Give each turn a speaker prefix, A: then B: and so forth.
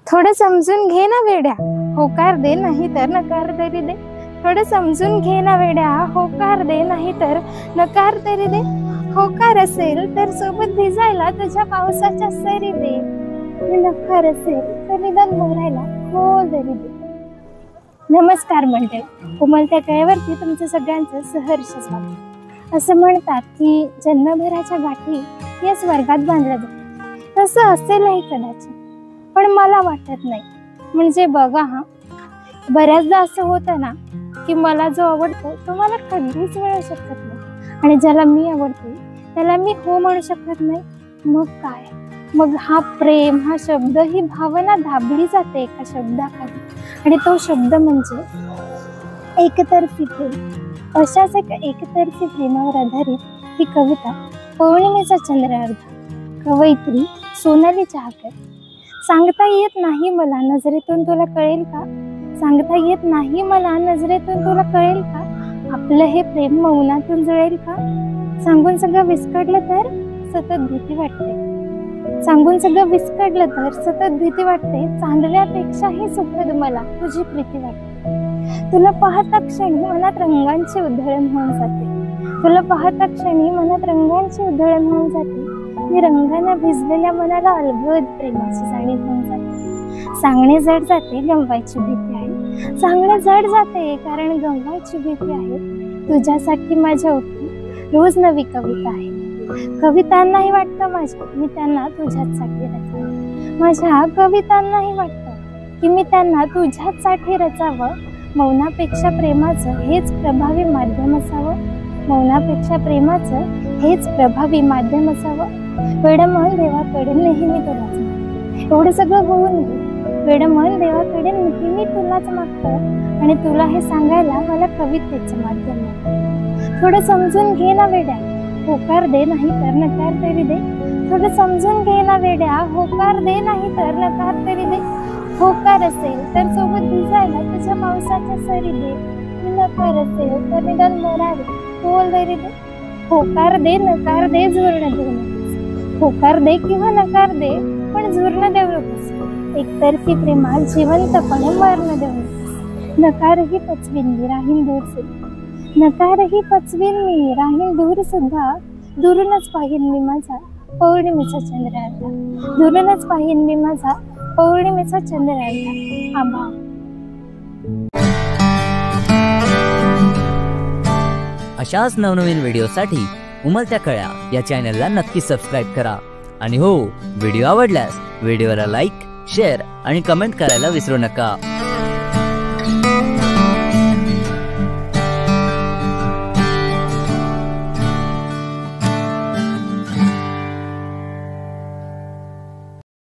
A: थोडं समजून घे ना वेड्या, होकार दे नाही तर नकार तरी दे। थोडं समजून घे ना वेड्या, होकार दे नाही तर नकार तरी दे। होकार असेल तर सोबत भिजायला तुझ्या पावसाच्या सरी दे, नकार असेल तर निदान मोरायला खोल तरी दे। नमस्कार मंडळी, उमलत्या कळ्यावरती तुमचं सगळ्यांचं सहर्ष स्वागत। असं म्हणतात की जन्मभराच्या गाठी या स्वर्गात बांधल्या जातात, तसं असेलही कदाचित, पण मला वाटत नाही। म्हणजे बघा हा, बऱ्याचदा असं होतं ना की मला जो आवडतो तो मला कधीच मिळू शकत नाही, आणि ज्याला मी आवडते त्याला मी हो म्हणू शकत नाही। मग काय, मग हा प्रेम हा शब्द, ही भावना दाबली जाते एका शब्दाखाली, आणि तो शब्द म्हणजे एकतर्फी प्रेम। अशाच एका एकतर्फी प्रेमावर आधारित ही कविता पौर्णिमेचा चंद्रार्ध, कवयित्री सोनाली चहाकर। सांगता येत नाही मला नजरेतून तुला कळेल का, सांगता येत नाही मला नजरेतून तुला कळेल का, आपलं हे प्रेम मौनातून जुळेल का। सांगून सगळं विस्कटलं तर सतत भीती वाटते, सांगून सगळं विस्कटलं तर सतत भीती वाटते। चांदण्यापेक्षाही सुखद मला तुझी प्रीती वाटते। तुला पाहता क्षणी मनात रंगांची उधळण होऊन जाते, तुला पाहता क्षणी मनात रंगांची उधळण होऊन जाते। मी रंगाने भिजलेल्या मनाला अलगद प्रेमाची जाणीव होऊन जाते। सांगणे जड जाते, गमवायची भीती आहे, सांगणे जड जाते कारण गमवायची भीती आहे। तुझ्यासाठी माझ्या ओठी रोज नवी कविता आहे, कवितांनाही वाटतं माझ्या मी त्यांना तुझ्यासाठी रचावं, माझ्या कवितांनाही वाटतं की मी त्यांना तुझ्यासाठी रचावं। मौनापेक्षा प्रेमाचं हेच प्रभावी माध्यम असावं, मौनापेक्षा प्रेमाचं हेच प्रभावी माध्यम असावं। वेडमन देवाकडे नेहमी तुलाच मागतं, एवढं सगळं होऊन वेडमन देवाकडे नेहमी तुलाच मागतं, आणि तुला हे सांगायला मला कवितेचं माध्यम लागतं। थोडं समजून घे ना वेड्या, होकार दे नाही तर नकार तरी दे। थोडं समजून घे ना वेड्या, होकार दे नाही तर नकार तरी दे। होकार असेल तर सोबत भिजायला तुझ्या पावसाच्या सरी दे, नकार असेल तर निदान मोरायला खोल तरी दे। होकार दे नकार दे, झुरण देऊ नकोस, होकार दे किंवा नकार दे पण झुरण देऊ नकोस। एकतर्फी प्रेमात जिवंतपणे मरण देऊ नकोस। नकारही पचवीन मी राहीन दूर सुद्धा, नकारही पचवीन मी राहीन दूर सुद्धा। दुरूनच पाहीन मी माझा पौर्णिमेचा चंद्रार्ध, दुरूनच पाहीन मी माझा पौर्णिमेचा चंद्रार्ध। आभार।
B: अशाच नवनवीन व्हिडिओसाठी उमलत्या कळ्या या चॅनलला नक्की सबस्क्राईब करा, आणि हो, व्हिडिओ आवडल्यास व्हिडिओला लाईक, शेअर आणि कमेंट करायला विसरू नका।